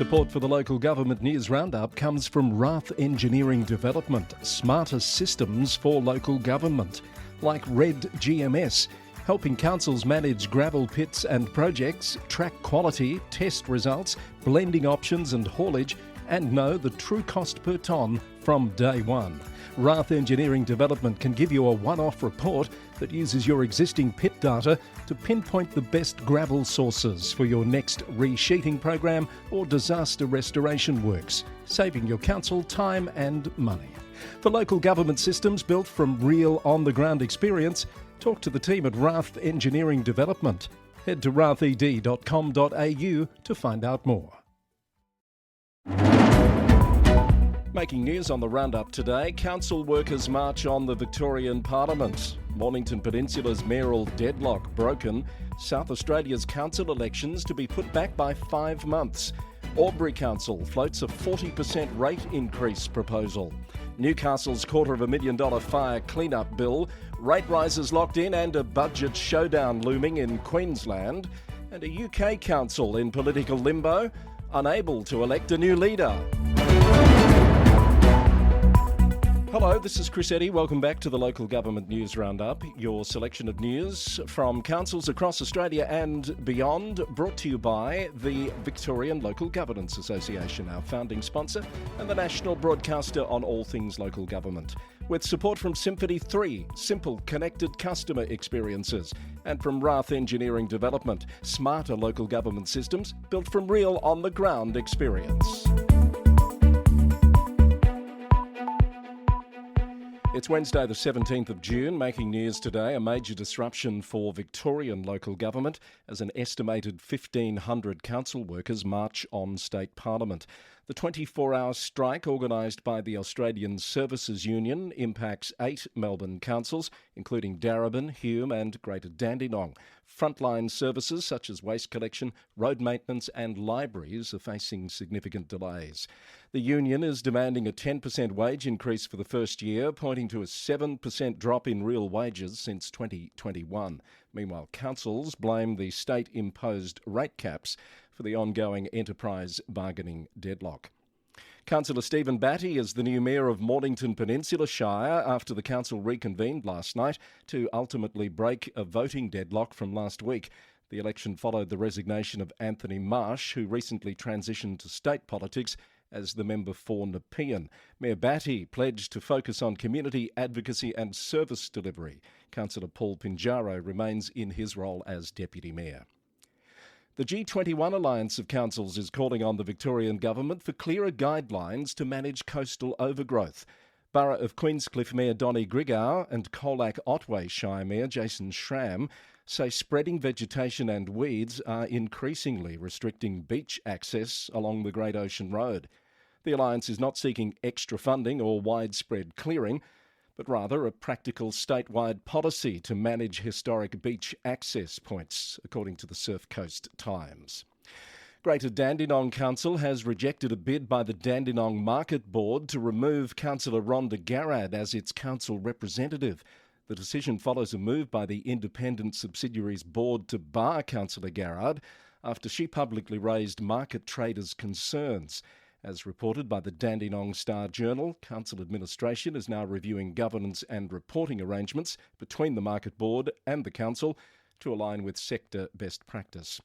Support for the local government news roundup comes from Rath Engineering Development, smarter systems for local government, like Red GMS, helping councils manage gravel pits and projects, track quality, test results, blending options and haulage, and know the true cost per tonne from day one. Rath Engineering Development can give you a one-off report that uses your existing pit data to pinpoint the best gravel sources for your next resheeting program or disaster restoration works, saving your council time and money. For local government systems built from real on-the-ground experience, talk to the team at Rath Engineering Development. Head to rathed.com.au to find out more. Making news on the Roundup today, council workers march on the Victorian Parliament. Mornington Peninsula's mayoral deadlock broken. South Australia's council elections to be put back by 5 months. Albury Council floats a 40% rate increase proposal. Newcastle's $250,000 fire clean-up bill. Rate rises locked in and a budget showdown looming in Queensland. And a UK council in political limbo, unable to elect a new leader. Hello, this is Chris Eddy. Welcome back to the Local Government News Roundup, your selection of news from councils across Australia and beyond, brought to you by the Victorian Local Governance Association, our founding sponsor and the national broadcaster on all things local government. With support from Symphony 3, simple, connected customer experiences, and from Rath Engineering Development, smarter local government systems built from real on-the-ground experience. It's Wednesday the 17th of June, making news today, a major disruption for Victorian local government as an estimated 1,500 council workers march on state parliament. The 24-hour strike organised by the Australian Services Union impacts 8 Melbourne councils, including Darebin, Hume and Greater Dandenong. Frontline services such as waste collection, road maintenance and libraries are facing significant delays. The union is demanding a 10% wage increase for the first year, pointing to a 7% drop in real wages since 2021. Meanwhile, councils blame the state-imposed rate caps for the ongoing enterprise bargaining deadlock. Councillor Stephen Batty is the new mayor of Mornington Peninsula Shire after the council reconvened last night to ultimately break a voting deadlock from last week. The election followed the resignation of Anthony Marsh, who recently transitioned to state politics as the member for Nepean. Mayor Batty pledged to focus on community advocacy and service delivery. Councillor Paul Pinjaro remains in his role as deputy mayor. The G21 Alliance of Councils is calling on the Victorian Government for clearer guidelines to manage coastal overgrowth. Borough of Queenscliff Mayor Donny Grigau and Colac Otway Shire Mayor Jason Schramm say spreading vegetation and weeds are increasingly restricting beach access along the Great Ocean Road. The Alliance is not seeking extra funding or widespread clearing, but rather a practical statewide policy to manage historic beach access points, according to the Surf Coast Times. Greater Dandenong Council has rejected a bid by the Dandenong Market Board to remove Councillor Rhonda Garrad as its council representative. The decision follows a move by the independent subsidiaries board to bar Councillor Garrard after she publicly raised market traders' concerns. As reported by the Dandenong Star-Journal, council administration is now reviewing governance and reporting arrangements between the Market Board and the council to align with sector best practice.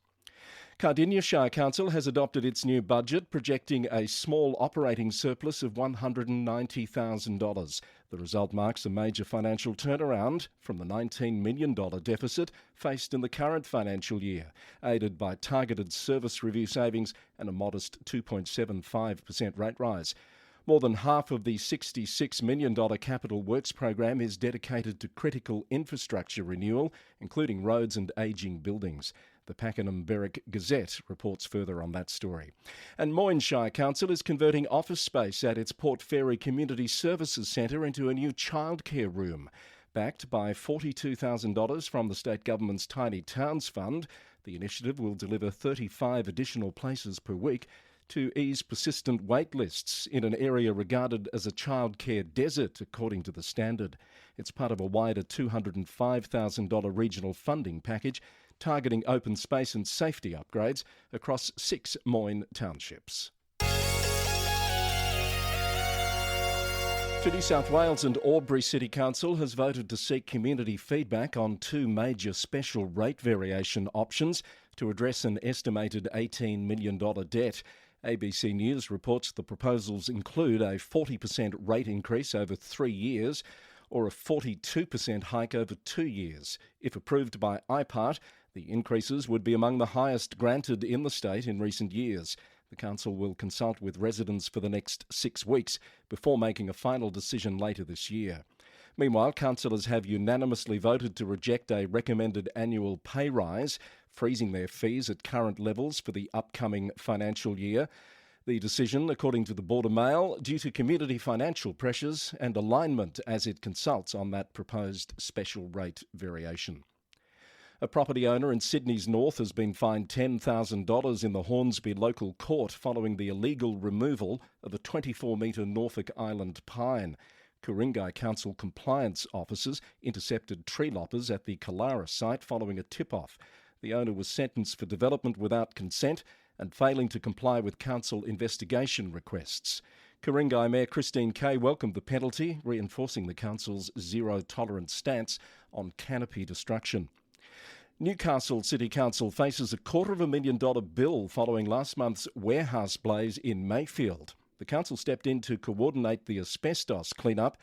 Cardinia Shire Council has adopted its new budget, projecting a small operating surplus of $190,000. The result marks a major financial turnaround from the $19 million deficit faced in the current financial year, aided by targeted service review savings and a modest 2.75% rate rise. More than half of the $66 million capital works program is dedicated to critical infrastructure renewal, including roads and ageing buildings. The Pakenham Berwick Gazette reports further on that story. And Moyne Shire Council is converting office space at its Port Fairy Community Services Centre into a new childcare room. Backed by $42,000 from the state government's Tiny Towns Fund, the initiative will deliver 35 additional places per week to ease persistent wait lists in an area regarded as a childcare desert, according to the Standard. It's part of a wider $205,000 regional funding package targeting open space and safety upgrades across 6 Moyne townships. New South Wales and Albury City Council has voted to seek community feedback on 2 major special rate variation options to address an estimated $18 million debt. ABC News reports the proposals include a 40% rate increase over 3 years or a 42% hike over 2 years. If approved by IPART, the increases would be among the highest granted in the state in recent years. The council will consult with residents for the next 6 weeks before making a final decision later this year. Meanwhile, councillors have unanimously voted to reject a recommended annual pay rise, freezing their fees at current levels for the upcoming financial year. The decision, according to the Border Mail, due to community financial pressures and alignment as it consults on that proposed special rate variation. A property owner in Sydney's north has been fined $10,000 in the Hornsby local court following the illegal removal of a 24-metre Norfolk Island pine. Ku-ring-gai Council compliance officers intercepted tree loppers at the Killara site following a tip-off. The owner was sentenced for development without consent and failing to comply with council investigation requests. Ku-ring-gai Mayor Christine Kay welcomed the penalty, reinforcing the council's zero-tolerance stance on canopy destruction. Newcastle City Council faces a $250,000 bill following last month's warehouse blaze in Mayfield. The council stepped in to coordinate the asbestos clean-up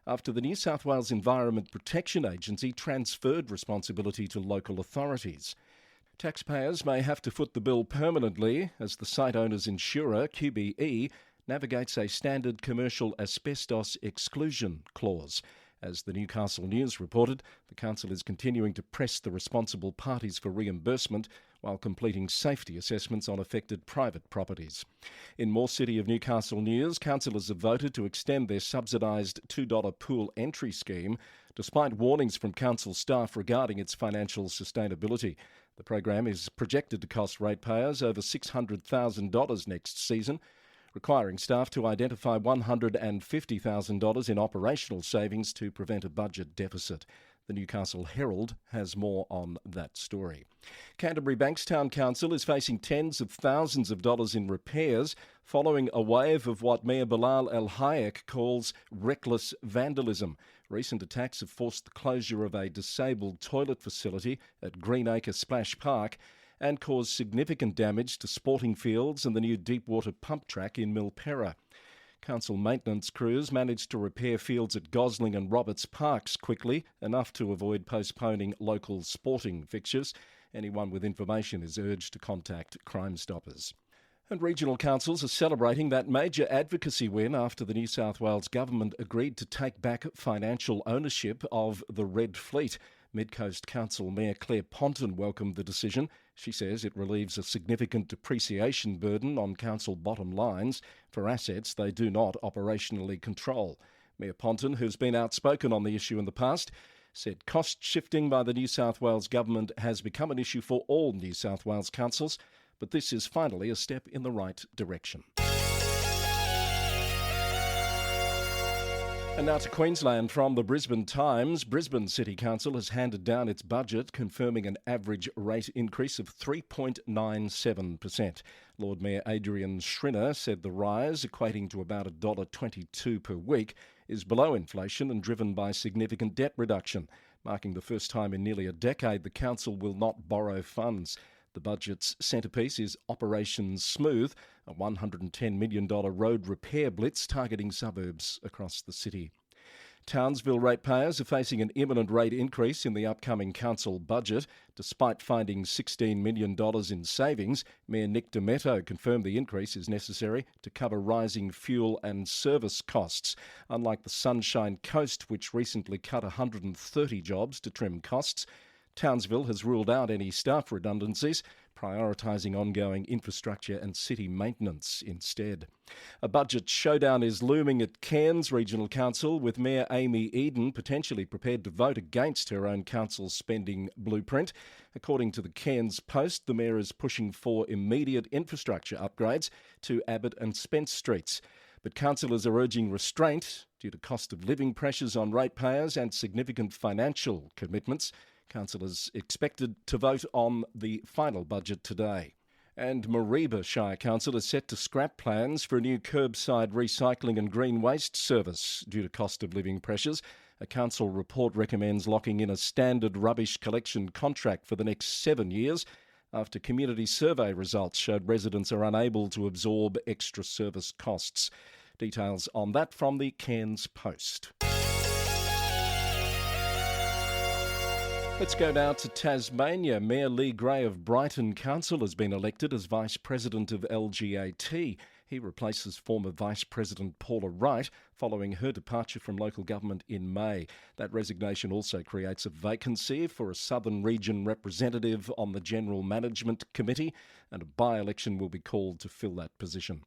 after the New South Wales Environment Protection Agency transferred responsibility to local authorities. Taxpayers may have to foot the bill permanently as the site owner's insurer, QBE, navigates a standard commercial asbestos exclusion clause. As the Newcastle News reported, the council is continuing to press the responsible parties for reimbursement while completing safety assessments on affected private properties. In more City of Newcastle news, councillors have voted to extend their subsidised $2 pool entry scheme, despite warnings from council staff regarding its financial sustainability. The program is projected to cost ratepayers over $600,000 next season, requiring staff to identify $150,000 in operational savings to prevent a budget deficit. The Newcastle Herald has more on that story. Canterbury Bankstown Council is facing tens of thousands of dollars in repairs following a wave of what Mayor Bilal El Hayek calls reckless vandalism. Recent attacks have forced the closure of a disabled toilet facility at Greenacre Splash Park and caused significant damage to sporting fields and the new deepwater pump track in Milperra. Council maintenance crews managed to repair fields at Gosling and Roberts Parks quickly, enough to avoid postponing local sporting fixtures. Anyone with information is urged to contact Crime Stoppers. And regional councils are celebrating that major advocacy win after the New South Wales Government agreed to take back financial ownership of the Red Fleet. Mid-Coast Council Mayor Claire Ponton welcomed the decision. She says it relieves a significant depreciation burden on council bottom lines for assets they do not operationally control. Mayor Ponton, who's been outspoken on the issue in the past, said cost shifting by the New South Wales Government has become an issue for all New South Wales councils, but this is finally a step in the right direction. And now to Queensland from the Brisbane Times. Brisbane City Council has handed down its budget, confirming an average rate increase of 3.97%. Lord Mayor Adrian Schrinner said the rise, equating to about $1.22 per week, is below inflation and driven by significant debt reduction. Marking the first time in nearly a decade the council will not borrow funds. The budget's centrepiece is Operation Smooth, a $110 million road repair blitz targeting suburbs across the city. Townsville ratepayers are facing an imminent rate increase in the upcoming council budget. Despite finding $16 million in savings, Mayor Nick Demetto confirmed the increase is necessary to cover rising fuel and service costs. Unlike the Sunshine Coast, which recently cut 130 jobs to trim costs, Townsville has ruled out any staff redundancies, prioritising ongoing infrastructure and city maintenance instead. A budget showdown is looming at Cairns Regional Council, with Mayor Amy Eden potentially prepared to vote against her own council spending blueprint. According to the Cairns Post, the mayor is pushing for immediate infrastructure upgrades to Abbott and Spence Streets. But councillors are urging restraint due to cost of living pressures on ratepayers and significant financial commitments. Councillors expected to vote on the final budget today. And Mareeba Shire Council is set to scrap plans for a new curbside recycling and green waste service due to cost of living pressures. A council report recommends locking in a standard rubbish collection contract for the next 7 years after community survey results showed residents are unable to absorb extra service costs. Details on that from the Cairns Post. Let's go now to Tasmania. Mayor Lee Gray of Brighton Council has been elected as Vice President of LGAT. He replaces former Vice President Paula Wright following her departure from local government in May. That resignation also creates a vacancy for a Southern Region representative on the General Management Committee, and a by-election will be called to fill that position.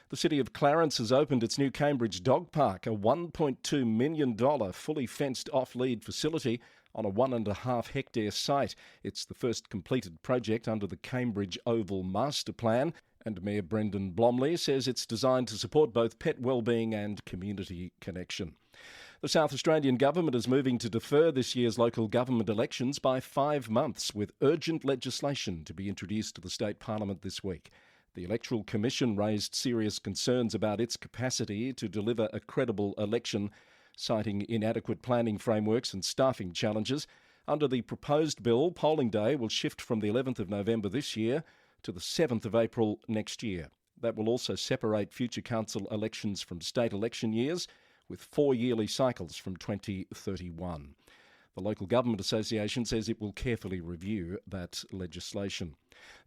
The City of Clarence has opened its new Cambridge Dog Park, a $1.2 million fully fenced off-lead facility on a 1.5 hectare site. It's the first completed project under the Cambridge Oval Master Plan, and Mayor Brendan Blomley says it's designed to support both pet wellbeing and community connection. The South Australian Government is moving to defer this year's local government elections by 5 months, with urgent legislation to be introduced to the State Parliament this week. The Electoral Commission raised serious concerns about its capacity to deliver a credible election, citing inadequate planning frameworks and staffing challenges. Under the proposed bill, polling day will shift from the 11th of November this year to the 7th of April next year. That will also separate future council elections from state election years, with 4 yearly cycles from 2031. The Local Government Association says it will carefully review that legislation.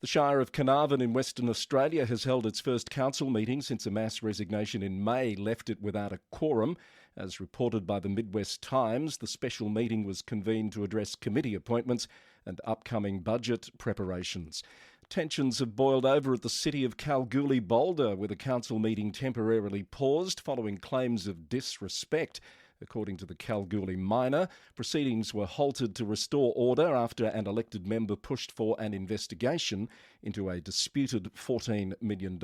The Shire of Carnarvon in Western Australia has held its first council meeting since a mass resignation in May left it without a quorum. As reported by the Midwest Times, the special meeting was convened to address committee appointments and upcoming budget preparations. Tensions have boiled over at the city of Kalgoorlie-Boulder, with a council meeting temporarily paused following claims of disrespect. According to the Kalgoorlie Miner, proceedings were halted to restore order after an elected member pushed for an investigation into a disputed $14 million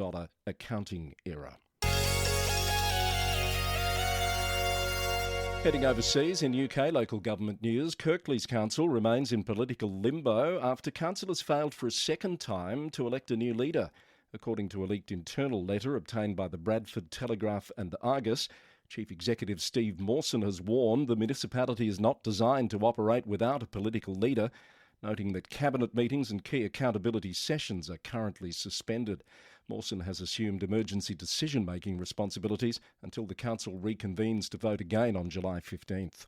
accounting error. Heading overseas, in UK local government news, Kirklees Council remains in political limbo after councillors failed for a second time to elect a new leader. According to a leaked internal letter obtained by the Bradford Telegraph and Argus, Chief Executive Steve Mawson has warned the municipality is not designed to operate without a political leader, noting that cabinet meetings and key accountability sessions are currently suspended. Mawson has assumed emergency decision-making responsibilities until the council reconvenes to vote again on July 15th.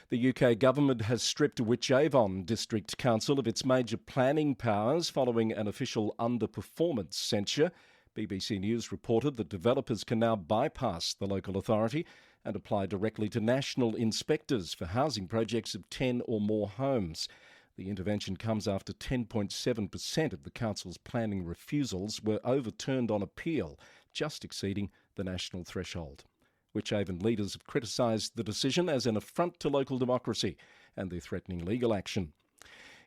The UK government has stripped Wychavon District Council of its major planning powers following an official underperformance censure. BBC News reported that developers can now bypass the local authority and apply directly to national inspectors for housing projects of 10 or more homes. The intervention comes after 10.7% of the council's planning refusals were overturned on appeal, just exceeding the national threshold. Wychavon leaders have criticised the decision as an affront to local democracy, and they're threatening legal action.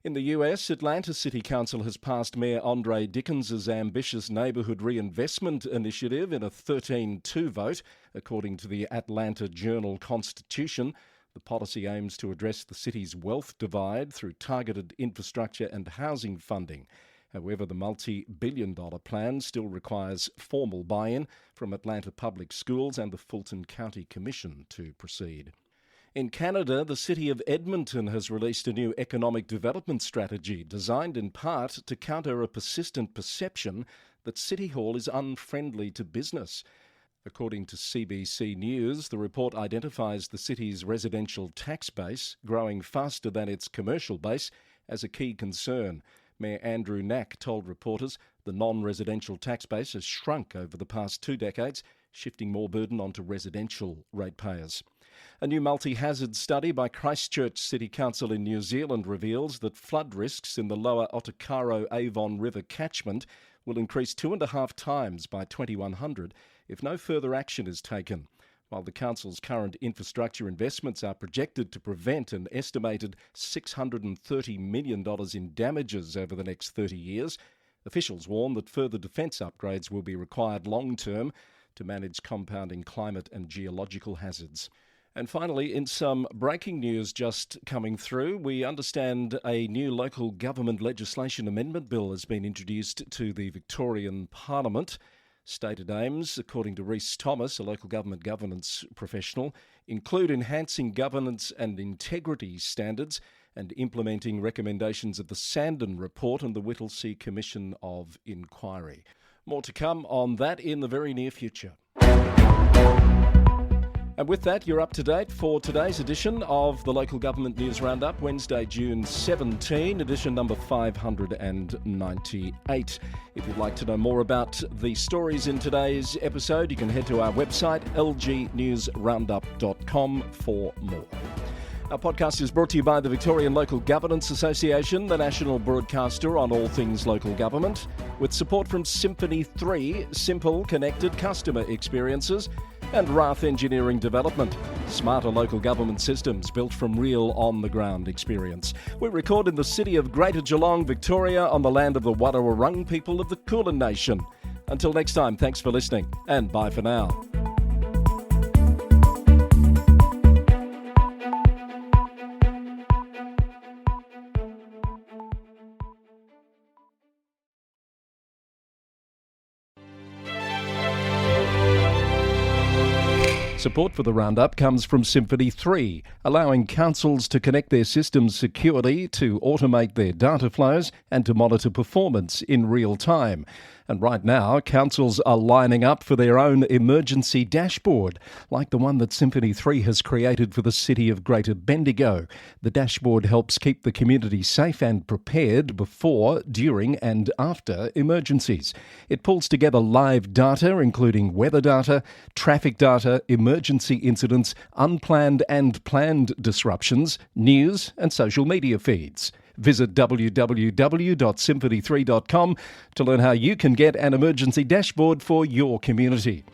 In the US, Atlanta City Council has passed Mayor Andre Dickens's ambitious neighbourhood reinvestment initiative in a 13-2 vote, according to the Atlanta Journal-Constitution. The policy aims to address the city's wealth divide through targeted infrastructure and housing funding. However, the multi-billion-dollar plan still requires formal buy-in from Atlanta Public Schools and the Fulton County Commission to proceed. In Canada, the city of Edmonton has released a new economic development strategy designed in part to counter a persistent perception that City Hall is unfriendly to business. According to CBC News, the report identifies the city's residential tax base, growing faster than its commercial base, as a key concern. Mayor Andrew Knack told reporters the non-residential tax base has shrunk over the past 2 decades, shifting more burden onto residential ratepayers. A new multi-hazard study by Christchurch City Council in New Zealand reveals that flood risks in the lower Otakaro-Avon River catchment will increase 2.5 times by 2100 if no further action is taken. While the council's current infrastructure investments are projected to prevent an estimated $630 million in damages over the next 30 years, officials warn that further defence upgrades will be required long-term to manage compounding climate and geological hazards. And finally, in some breaking news just coming through, we understand a new local government legislation amendment bill has been introduced to the Victorian Parliament. Stated aims, according to Rhys Thomas, a local government governance professional, include enhancing governance and integrity standards and implementing recommendations of the Sandon Report and the Whittlesea Commission of Inquiry. More to come on that in the very near future. And with that, you're up to date for today's edition of the Local Government News Roundup, Wednesday, June 17, edition number 598. If you'd like to know more about the stories in today's episode, you can head to our website, lgnewsroundup.com, for more. Our podcast is brought to you by the Victorian Local Governance Association, the national broadcaster on all things local government, with support from Symphony 3, simple, connected customer experiences, and Rath Engineering Development, smarter local government systems built from real on-the-ground experience. We record in the city of Greater Geelong, Victoria, on the land of the Wadawurrung people of the Kulin Nation. Until next time, thanks for listening, and bye for now. Support for the Roundup comes from Symphony 3, allowing councils to connect their systems securely, to automate their data flows and to monitor performance in real time. And right now, councils are lining up for their own emergency dashboard, like the one that Symphony 3 has created for the city of Greater Bendigo. The dashboard helps keep the community safe and prepared before, during and after emergencies. It pulls together live data, including weather data, traffic data, emergency incidents, unplanned and planned disruptions, news and social media feeds. Visit www.symphony3.com to learn how you can get an emergency dashboard for your community.